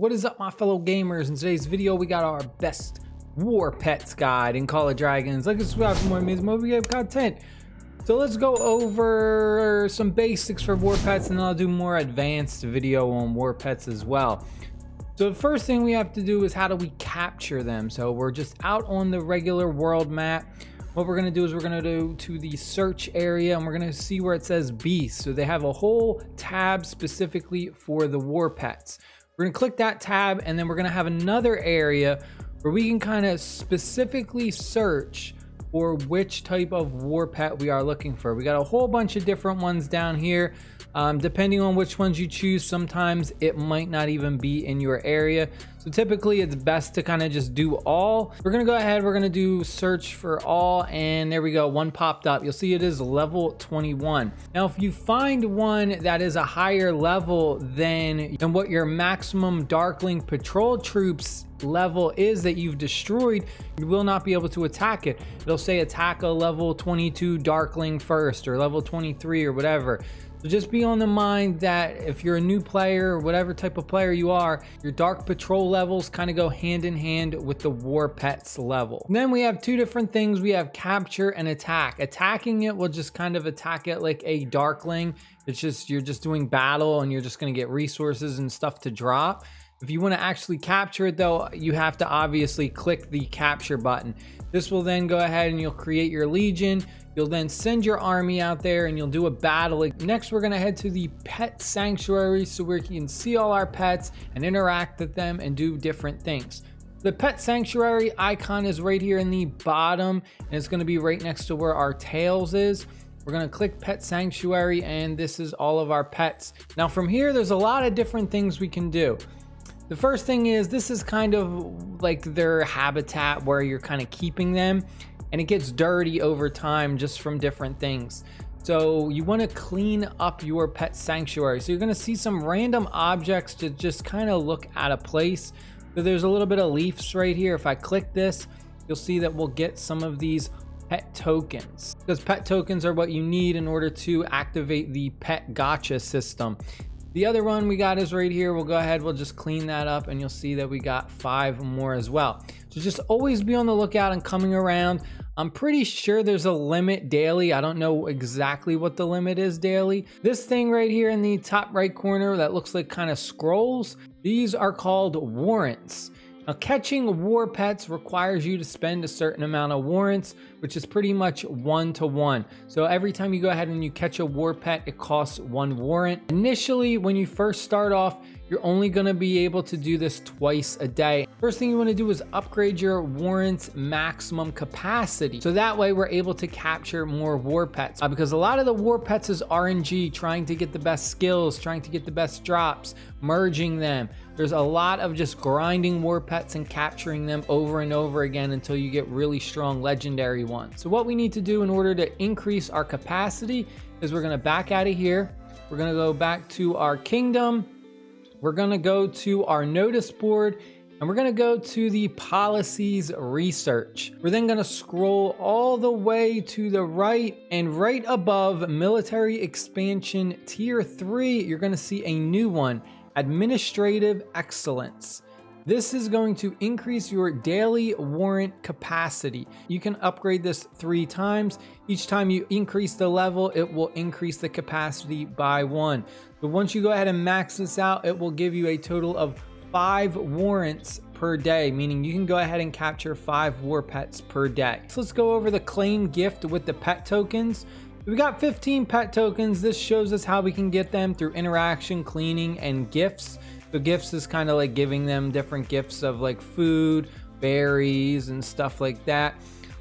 What is up, my fellow gamers? In today's video we got our best war pets guide in Call of Dragons. Like and subscribe for more amazing mobile game content. So let's go over some basics for war pets, and then I'll do more advanced video on war pets as well. So the first thing we have to do is how do we capture them. So we're just out on the regular world map. What we're going to do is we're going to go to the search area, and we're going to see where it says beasts. So they have a whole tab specifically for the war pets. We're going to click that tab, and then we're going to have another area where we can kind of specifically search for which type of war pet we are looking for. We got a whole bunch of different ones down here. Depending on which ones you choose, sometimes it might not even be in your area. So typically it's best to kind of just do all. We're gonna go ahead, we're gonna do search for all, and there we go, one popped up. You'll see it is level 21. Now if you find one that is a higher level than what your maximum Darkling patrol troops level is that you've destroyed, you will not be able to attack it. It'll say attack a level 22 Darkling first, or level 23 or whatever. So just be on the mind that if you're a new player or whatever type of player you are, your dark patrol levels kind of go hand in hand with the war pets level. And then we have two different things. We have capture and attack. Attacking it will just kind of attack it like a Darkling. It's just, you're just doing battle and you're just going to get resources and stuff to drop. If you want to actually capture it though, you have to obviously click the capture button. This will then go ahead and you'll create your legion. You'll then send your army out there and you'll do a battle. Next, we're gonna head to the pet sanctuary so we can see all our pets and interact with them and do different things. The pet sanctuary icon is right here in the bottom, and it's gonna be right next to where our tails is. We're gonna click pet sanctuary, and this is all of our pets. Now from here, there's a lot of different things we can do. The first thing is, this is kind of like their habitat where you're kind of keeping them, and it gets dirty over time just from different things. So you want to clean up your pet sanctuary. So you're going to see some random objects to just kind of look at a place. So there's a little bit of leaves right here. If I click this, you'll see that we'll get some of these pet tokens, because pet tokens are what you need in order to activate the pet gotcha system. The other one we got is right here. We'll go ahead, we'll just clean that up, and you'll see that we got 5 more as well. So just always be on the lookout and coming around. I'm pretty sure there's a limit daily. I don't know exactly what the limit is daily. This thing right here in the top right corner that looks like kind of scrolls, these are called warrants. Now, catching war pets requires you to spend a certain amount of warrants, which is pretty much 1-to-1. So every time you go ahead and you catch a war pet, it costs 1 warrant. Initially, when you first start off, you're only going to be able to do this twice a day. First thing you want to do is upgrade your warrants maximum capacity. So that way we're able to capture more war pets. Because a lot of the war pets is RNG, trying to get the best skills, trying to get the best drops, merging them. There's a lot of just grinding war pets and capturing them over and over again until you get really strong legendary ones. So what we need to do in order to increase our capacity is we're going to back out of here. We're going to go back to our kingdom. We're going to go to our notice board, and we're going to go to the policies research. We're then going to scroll all the way to the right, and right above military expansion tier 3, you're going to see a new one, administrative excellence. This is going to increase your daily warrant capacity. You can upgrade this 3 times. Each time you increase the level, it will increase the capacity by 1. But once you go ahead and max this out, it will give you a total of 5 warrants per day, meaning you can go ahead and capture 5 war pets per day. So let's go over the claim gift with the pet tokens. We got 15 pet tokens. This shows us how we can get them through interaction, cleaning, and gifts. So gifts is kind of like giving them different gifts of like food, berries, and stuff like that.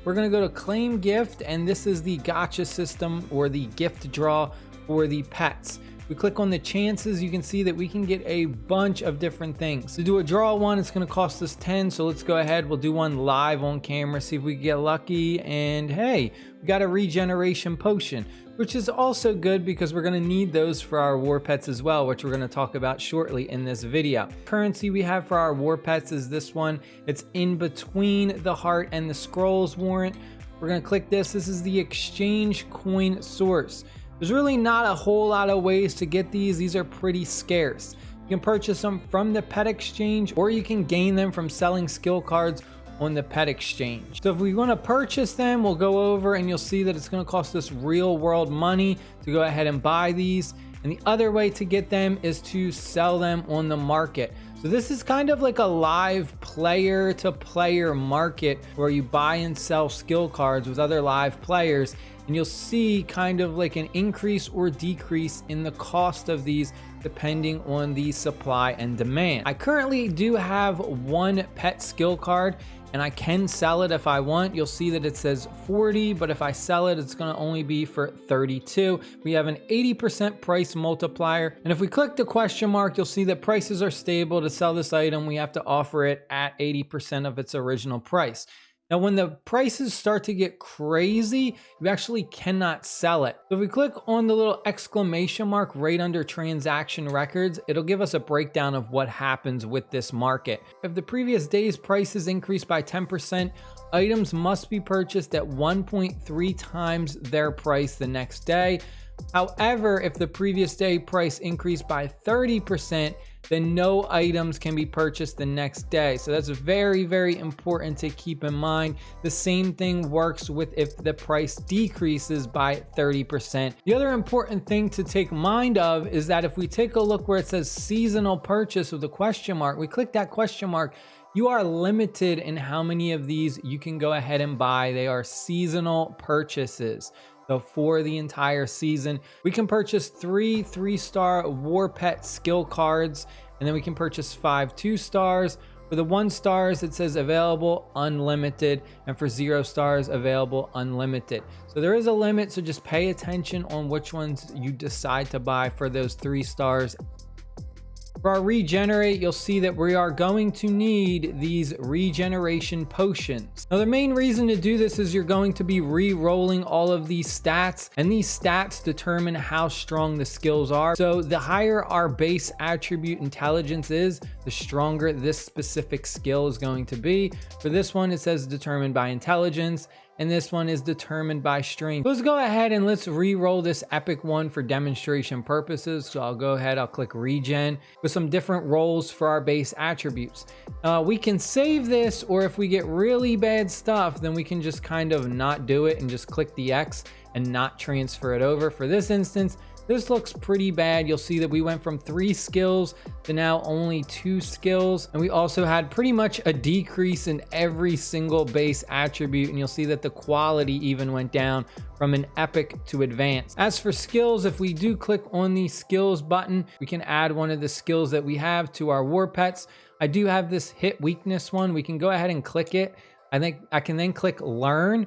We're going to go to claim gift, and this is the gotcha system, or the gift draw for the pets. We click on the chances, you can see that we can get a bunch of different things. To do a draw one, it's going to cost us 10. So let's go ahead, we'll do one live on camera, see if we get lucky. And hey, we got a regeneration potion, which is also good because we're going to need those for our war pets as well, which we're going to talk about shortly in this video. Currency we have for our war pets is this one. It's in between the heart and the scrolls warrant. We're going to click this. This is the exchange coin source. There's really not a whole lot of ways to get these. These are pretty scarce. You can purchase them from the pet exchange, or you can gain them from selling skill cards on the pet exchange. So if we want to purchase them, we'll go over and you'll see that it's going to cost us real world money to go ahead and buy these. And the other way to get them is to sell them on the market. So this is kind of like a live player to player market where you buy and sell skill cards with other live players, and you'll see kind of like an increase or decrease in the cost of these depending on the supply and demand. I currently do have one pet skill card and I can sell it if I want. You'll see that it says 40, but if I sell it, it's gonna only be for 32. We have an 80% price multiplier. And if we click the question mark, you'll see that prices are stable. To sell this item, we have to offer it at 80% of its original price. Now, when the prices start to get crazy, you actually cannot sell it. So if we click on the little exclamation mark right under transaction records, it'll give us a breakdown of what happens with this market. If the previous day's prices increased by 10%, items must be purchased at 1.3 times their price the next day. However, if the previous day price increased by 30%, then no items can be purchased the next day. So that's very, very important to keep in mind. The same thing works with if the price decreases by 30%. The other important thing to take mind of is that if we take a look where it says seasonal purchase with a question mark, we click that question mark, you are limited in how many of these you can go ahead and buy. They are seasonal purchases. So for the entire season, we can purchase 3-star War Pet skill cards, and then we can purchase 5 2-stars. For the 1 stars, it says available unlimited, and for 0 stars, available unlimited. So there is a limit, so just pay attention on which ones you decide to buy for those 3 stars. For our regenerate, you'll see that we are going to need these regeneration potions. Now, the main reason to do this is you're going to be re-rolling all of these stats, and these stats determine how strong the skills are. So the higher our base attribute intelligence is, the stronger this specific skill is going to be. For this one, it says determined by intelligence, and this one is determined by strength. Let's go ahead and let's re-roll this epic one for demonstration purposes. So I'll go ahead, I'll click regen with some different rolls for our base attributes. We can save this, or if we get really bad stuff, then we can just kind of not do it and just click the X and not transfer it over. For this instance, this looks pretty bad. You'll see that we went from 3 skills to now only 2 skills. And we also had pretty much a decrease in every single base attribute. And you'll see that the quality even went down from an epic to advanced. As for skills, if we do click on the skills button, we can add one of the skills that we have to our war pets. I do have this hit weakness one. We can go ahead and click it. I think I can then click learn,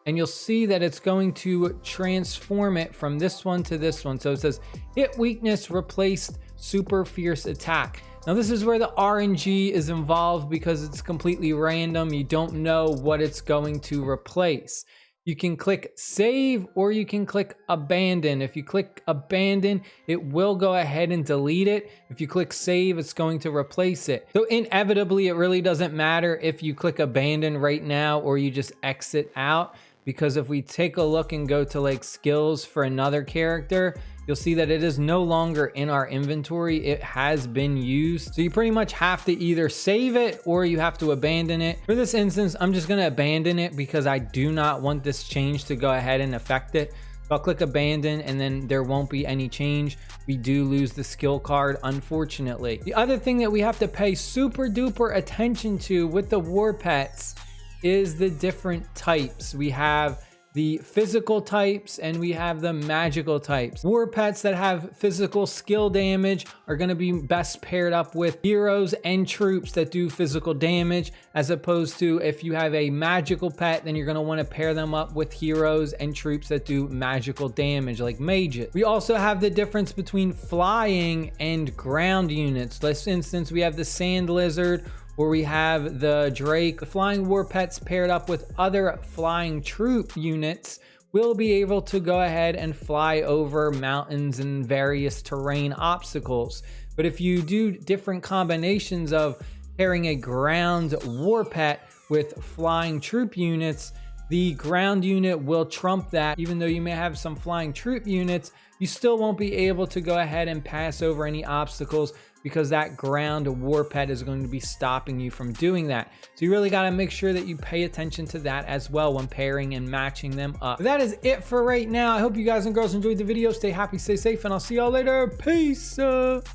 and you'll see that it's going to transform it from this one to this one. So it says hit weakness replaced super fierce attack. Now this is where the RNG is involved because it's completely random. You don't know what it's going to replace. You can click save, or you can click abandon. If you click abandon, it will go ahead and delete it. If you click save, it's going to replace it. So inevitably, it really doesn't matter if you click abandon right now or you just exit out, because if we take a look and go to like skills for another character, you'll see that it is no longer in our inventory. It has been used. So you pretty much have to either save it or you have to abandon it. For this instance, I'm just gonna abandon it because I do not want this change to go ahead and affect it. So I'll click abandon, and then there won't be any change. We do lose the skill card, unfortunately. The other thing that we have to pay super duper attention to with the war pets is the different types. We have the physical types and we have the magical types. War pets that have physical skill damage are going to be best paired up with heroes and troops that do physical damage, as opposed to if you have a magical pet, then you're going to want to pair them up with heroes and troops that do magical damage like mages. We also have the difference between flying and ground units. This instance, we have the sand lizard, where we have the Drake. The flying war pets paired up with other flying troop units will be able to go ahead and fly over mountains and various terrain obstacles. But if you do different combinations of pairing a ground war pet with flying troop units, the ground unit will trump that. Even though you may have some flying troop units, you still won't be able to go ahead and pass over any obstacles because that ground war pet is going to be stopping you from doing that. So you really got to make sure that you pay attention to that as well when pairing and matching them up. That is it for right now. I hope you guys and girls enjoyed the video. Stay happy, stay safe, and I'll see y'all later. Peace.